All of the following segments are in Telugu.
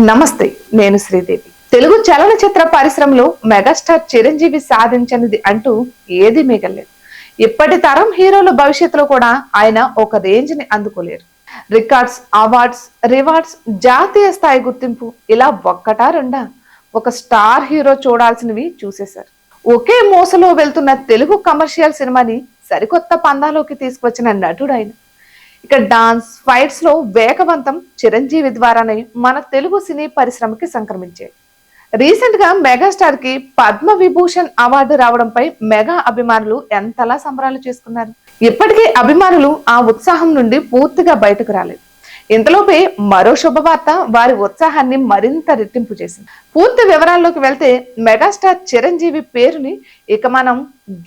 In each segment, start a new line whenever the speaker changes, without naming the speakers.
నమస్తే, నేను శ్రీదేవి. తెలుగు చలనచిత్ర పరిశ్రమలో మెగాస్టార్ చిరంజీవి సాధించనిది అంటూ ఏది మిగలేదు. ఇప్పటి తరం హీరోల భవిష్యత్తులో కూడా ఆయన ఒక రేంజ్ ని అందుకోలేరు. రికార్డ్స్, అవార్డ్స్, రివార్డ్స్, జాతీయ స్థాయి గుర్తింపు ఇలా ఒక్కటా రెండా, ఒక స్టార్ హీరో చూడాల్సినవి చూసేశారు. ఒకే మోసలో వెళ్తున్న తెలుగు కమర్షియల్ సినిమాని సరికొత్త పందాలోకి తీసుకొచ్చిన నటుడు ఆయన. ఇక డాన్స్, ఫైట్స్ లో వేగవంతం చిరంజీవి ద్వారానే మన తెలుగు సినీ పరిశ్రమకి సంక్రమించాయి. రీసెంట్ గా మెగాస్టార్ కి పద్మ విభూషణ్ అవార్డు రావడంపై మెగా అభిమానులు ఎంతలా సంబరాలు చేసుకున్నారు. ఇప్పటికీ అభిమానులు ఆ ఉత్సాహం నుండి పూర్తిగా బయటకు రాలేదు. ఇంతలోపే మరో శుభవార్త వారి ఉత్సాహాన్ని మరింత రెట్టింపు చేసింది. పూర్తి వివరాల్లోకి వెళ్తే మెగాస్టార్ చిరంజీవి పేరుని ఇక మనం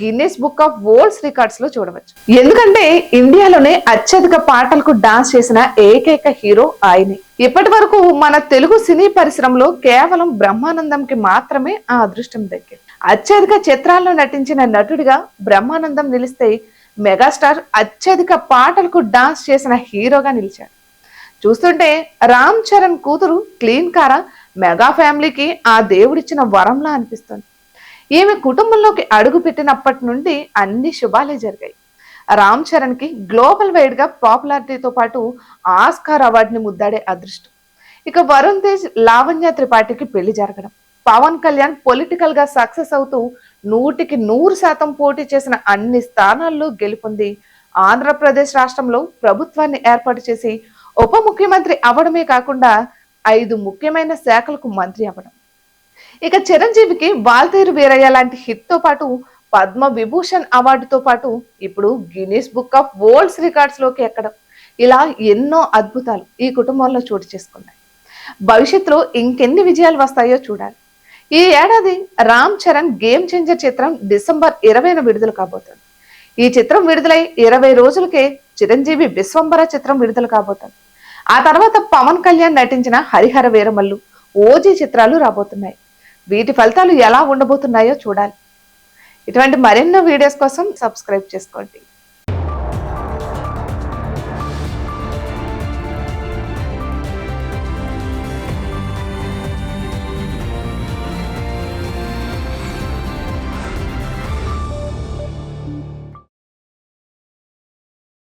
Guinness book of world records లో చూడవచ్చు. ఎందుకంటే ఇండియాలోనే అత్యధిక పాటలకు డాన్స్ చేసిన ఏకైక హీరో ఆయనే. ఇప్పటి వరకు మన తెలుగు సినీ పరిశ్రమలో కేవలం బ్రహ్మానందంకి మాత్రమే ఆ అదృష్టం దక్కింది. అత్యధిక చిత్రాల్లో నటించిన నటుడిగా బ్రహ్మానందం నిలిస్తే మెగాస్టార్ అత్యధిక పాటలకు డాన్స్ చేసిన హీరోగా నిలిచాడు. చూస్తుంటే రామ్ చరణ్ కూతురు క్లీన్ కారా మెగా ఫ్యామిలీకి ఆ దేవుడిచ్చిన వరంలా అనిపిస్తుంది. ఈమె కుటుంబంలోకి అడుగు పెట్టినప్పటి నుండి అన్ని శుభాలే జరిగాయి. రామ్ చరణ్ కి గ్లోబల్ వైడ్ గా పాపులారిటీతో పాటు ఆస్కార్ అవార్డుని ముద్దాడే అదృష్టం. ఇక వరుణ్ తేజ్, లావణ్య త్రిపాఠికి పెళ్లి జరగడం, పవన్ కళ్యాణ్ పొలిటికల్ గా సక్సెస్ అవుతూ 100% పోటీ చేసిన అన్ని స్థానాల్లో గెలుపొంది ఆంధ్రప్రదేశ్ రాష్ట్రంలో ప్రభుత్వాన్ని ఏర్పాటు చేసి ఉప ముఖ్యమంత్రి అవడమే కాకుండా 5 ముఖ్యమైన శాఖలకు మంత్రి అవ్వడం. ఇక చిరంజీవికి వాల్తేరు వీరయ్య లాంటి హిట్ తో పాటు పద్మ విభూషణ్ అవార్డుతో పాటు ఇప్పుడు Guinness book of world records లోకి ఎక్కడం, ఇలా ఎన్నో అద్భుతాలు ఈ కుటుంబంలో చోటు చేసుకున్నాయి. భవిష్యత్తులో ఇంకెన్ని విజయాలు వస్తాయో చూడాలి. ఈ ఏడాది రామ్ చరణ్ గేమ్ చేంజర్ చిత్రం డిసెంబర్ 20న విడుదల కాబోతోంది. ఈ చిత్రం విడుదలై 20 రోజులకే చిరంజీవి విశ్వంబర చిత్రం విడుదల కాబోతోంది. ఆ తర్వాత పవన్ కళ్యాణ్ నటించిన హరిహర వీరమల్లు, ఓజీ చిత్రాలు రాబోతున్నాయి. వీటి ఫలితాలు ఎలా ఉండబోతున్నాయో చూడాలి. ఇటువంటి మరెన్నో వీడియోస్ కోసం సబ్స్క్రైబ్ చేసుకోండి.